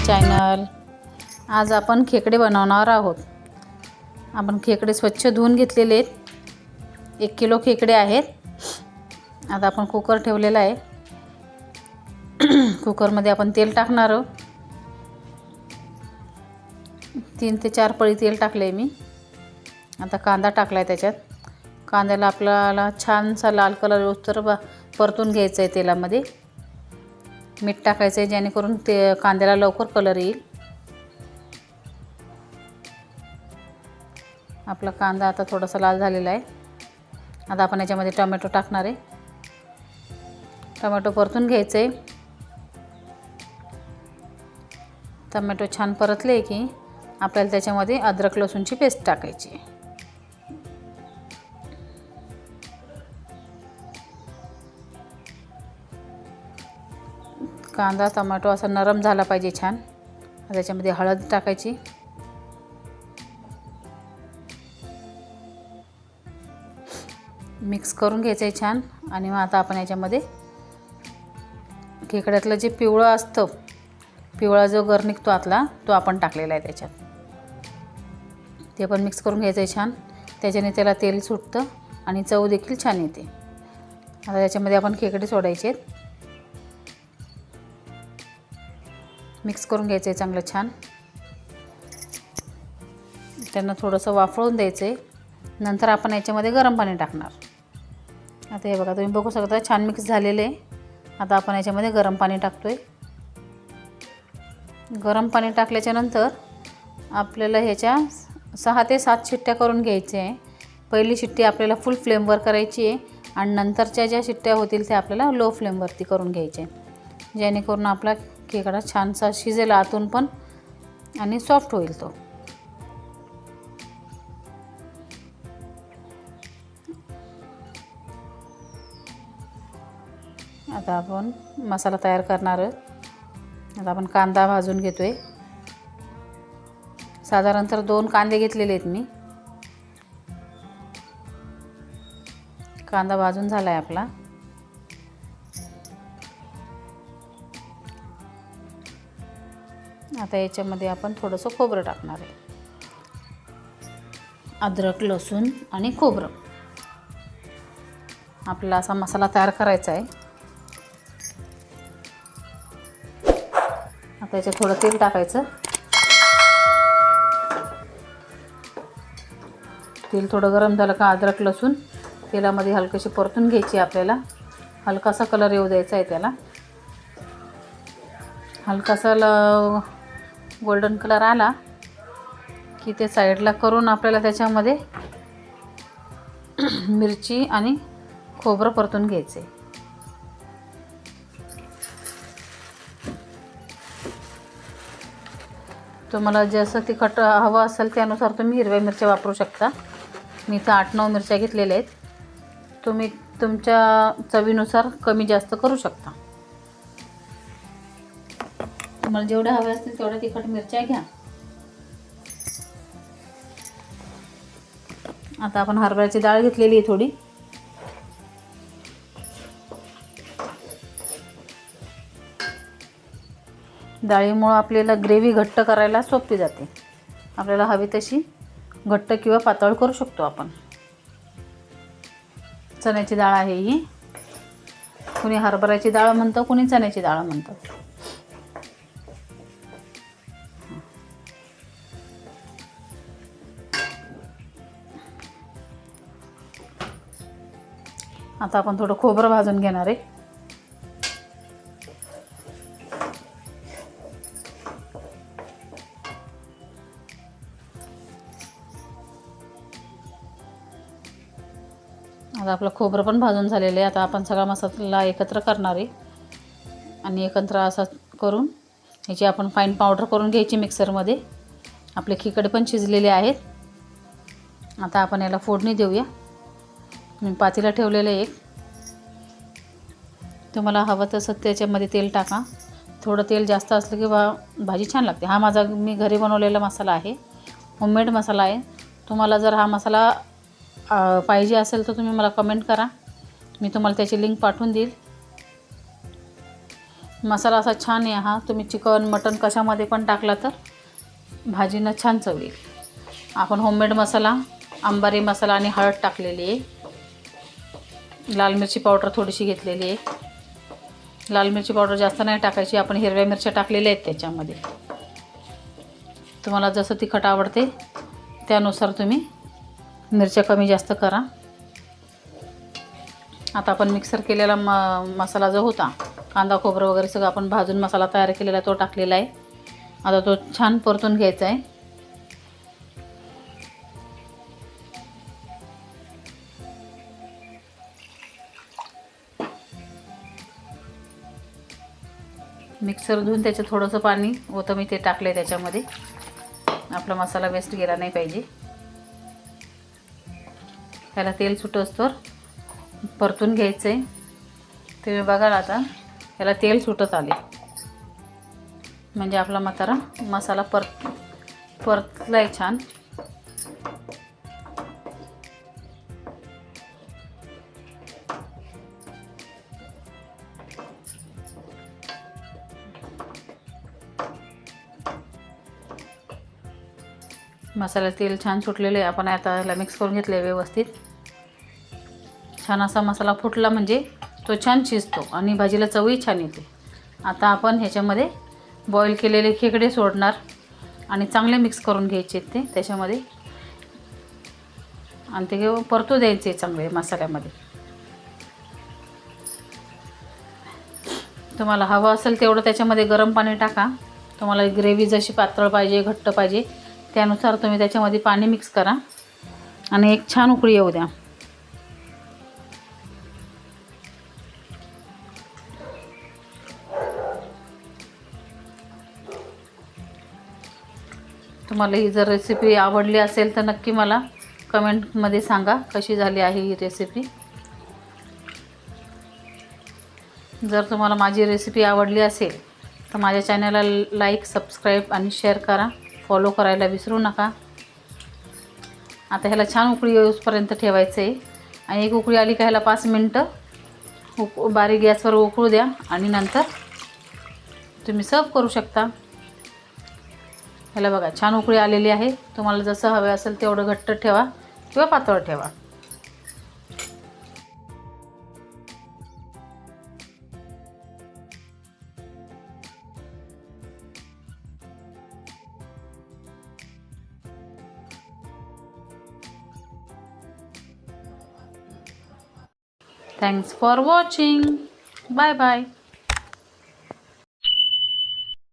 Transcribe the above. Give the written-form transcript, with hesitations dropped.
Channel. आज आपण खेकडे बनवणार आहोत. आपण खेकडे स्वच्छ धुवून घेतलेले आहेत. 1 किलो खेकडे आहेत. आता आपण कुकर ठेवलेला आहे. कुकरमध्ये आपण तेल टाकणार आहोत. 3 ते 4 पळी तेल टाकले मी. आता कांदा टाकलाय त्याच्यात. कांद्याला आपल्याला छानसा लाल कलर येऊस्तर परतून घ्यायचं आहे तेलामध्ये. मीठ टाकायचं आहे जेणेकरून ते कांद्याला लवकर कलर येईल. आपला कांदा आता थोडासा लाल झालेला आहे. आता आपण याच्यामध्ये टोमॅटो टाकणार आहे. टोमॅटो परतून घ्यायचं आहे. टोमॅटो छान परतले की आपल्याला त्याच्यामध्ये अद्रक लसूणची पेस्ट टाकायची आहे. कांदा टोमॅटो असा नरम झाला पाहिजे छान. त्याच्यामध्ये हळद टाकायची. मिक्स करून घ्यायचं आहे छान. आणि मग आता आपण याच्यामध्ये खेकड्यातलं जे पिवळं असतं, पिवळा जो गर निघतो आतला, तो आपण टाकलेला आहे त्याच्यात. ते पण मिक्स करून घ्यायचं आहे छान. त्याच्याने त्याला तेल सुटतं आणि चव देखील छान येते. आता त्याच्यामध्ये आपण खेकडे सोडायचे आहेत. मिक्स करून घ्यायचं आहे चांगलं छान. त्यांना थोडंसं वाफळून द्यायचं आहे. नंतर आपण याच्यामध्ये गरम पाणी टाकणार. आता हे बघा, तुम्ही बघू शकता छान मिक्स झालेले आहे. आता आपण याच्यामध्ये गरम पाणी टाकतोय. गरम पाणी टाकल्याच्यानंतर आपल्याला ह्याच्या 6 ते 7 शिट्ट्या करून घ्यायच्या आहे. पहिली शिट्टी आपल्याला फुल फ्लेमवर करायची आहे आणि नंतरच्या ज्या शिट्ट्या होतील त्या आपल्याला लो फ्लेमवरती करून घ्यायच्या आहे, जेणेकरून आपला खेकडा छानसा शिजेल आतून पण आणि सॉफ्ट होईल तो. आता आपण मसाला तयार करणार आहोत. आता आपण कांदा भाजून घेतोय. साधारणतः 2 कांदे घेतलेले आहेत मी. कांदा भाजून झाला आहे आपला. आता याच्यामध्ये आपण थोडंसं खोबरं टाकणार आहे. अद्रक लसूण आणि खोबरं. आपल्याला असा मसाला तयार करायचा आहे. आता याच्यात थोडं तेल टाकायचं. तेल थोडं गरम झालं का अद्रक लसूण तेलामध्ये हलकीशी परतून घ्यायची. आपल्याला हलकासा कलर येऊ द्यायचा आहे त्याला. हलकासा गोल्डन कलर आला की ते साईडला करून आपल्याला त्याच्यामध्ये मिरची आणि खोबरं परतून घ्यायचे. तुम्हाला जसं तिखट हवं असेल त्यानुसार तुम्ही हिरव्या मिरच्या वापरू शकता. मी तर 8-9 मिरच्या घेतलेल्या आहेत. तुम्ही तुमच्या चवीनुसार कमी जास्त करू शकता. तुम्हाला जेवढ्या हव्या असतील तेवढ्या तिखट मिरच्या घ्या. आता आपण हरभऱ्याची डाळ घेतलेली आहे थोडी. डाळीमुळं आपल्याला ग्रेव्ही घट्ट करायला सोपी जाते. आपल्याला हवी तशी घट्ट किंवा पातळ करू शकतो आपण. चण्याची डाळ आहे ही. कुणी हरभऱ्याची डाळ म्हणतं, कुणी चण्याची डाळ म्हणतं. आता आपण थोडं खोबरं भाजून घेणार आहे. आता आपलं खोबरं पण भाजून झालेलं आहे. आता आपण सगळा मसाला एकत्र करणार आहे आणि एकत्र असा करून ह्याची आपण फाईन पावडर करून घ्यायची मिक्सरमध्ये. आपले खेकडे पण शिजलेले आहेत. आता आपण याला फोडणी देऊया. मी पातेलं ठेवलेलं आहे एक. तुम्हाला हवं तसं त्याच्यामध्ये तेल टाका. थोडं तेल जास्त असलं की भाजी छान लागते. हा माझा मी घरी बनवलेला मसाला आहे, होममेड मसाला आहे. तुम्हाला जर हा मसाला पाहिजे असेल तर तुम्ही मला कमेंट करा. मी तुम्हाला त्याची लिंक पाठवून देईल. मसाला असा छान आहे हा. तुम्ही चिकन मटन कशामध्ये पण टाकला तर भाजीनं छान चव येईल. आपण होममेड मसाला, अंबारी मसाला आणि हळद टाकलेली आहे. लाल मिरची पावडर थोडीशी घेतलेली आहे. लाल मिरची पावडर जास्त नाही टाकायची, आपण हिरव्या मिरच्या टाकलेल्या आहेत त्याच्यामध्ये. तुम्हाला जसं तिखट आवडते त्यानुसार तुम्ही मिरच्या कमी जास्त करा. आता आपण मिक्सर केलेला मसाला जो होता, कांदा खोबरं वगैरे सगळं आपण भाजून मसाला तयार केलेला तो टाकलेला आहे. आता तो छान परतून घ्यायचा आहे. मिक्सर धुवून त्याचं थोडंसं पाणी होतं मी ते टाकले त्याच्यामध्ये. आपला मसाला वेस्ट गेला नाही पाहिजे. त्याला तेल सुटोस्तोवर परतून घ्यायचं आहे. तुम्ही बघाल आता याला तेल सुटत आले म्हणजे आपला मसाला परतला आहे छान. मसाला तेल छान सुटलेलं आहे. आपण आता याला मिक्स करून घेतलं आहे व्यवस्थित. छान असा मसाला फुटला म्हणजे तो छान शिजतो आणि भाजीला चवही छान येते. आता आपण ह्याच्यामध्ये बॉईल केलेले खेकडे सोडणार आणि चांगले मिक्स करून घ्यायचे ते त्याच्यामध्ये आणि ते परतू द्यायचे चांगले मसाल्यामध्ये. तुम्हाला हवं असेल तेवढं त्याच्यामध्ये गरम पाणी टाका. तुम्हाला ग्रेव्ही जशी पातळ पाहिजे घट्ट पाहिजे त्यानुसार तुम्ही त्याच्यामध्ये पाणी मिक्स करा आणि एक छान उकळी येऊ द्या. तुम्हाला ही जर रेसिपी आवडली असेल तर नक्की मला कमेंटमध्ये सांगा कशी झाली आहे ही रेसिपी. जर तुम्हाला माझी रेसिपी आवडली असेल तर माझ्या चॅनलला लाईक, सबस्क्राईब आणि शेअर करा. फॉलो करायला विसरू नका. आता ह्याला छान उकळी येऊपर्यंत ठेवायचं आहे आणि एक उकळी आली का ह्याला 5 मिनटं बारीक गॅसवर उकळू द्या आणि नंतर तुम्ही सर्व करू शकता. ह्याला बघा छान उकळी आलेली आहे. तुम्हाला जसं हवे असेल तेवढं घट्ट ठेवा किंवा पातळ ठेवा. Thanks for watching. Bye bye.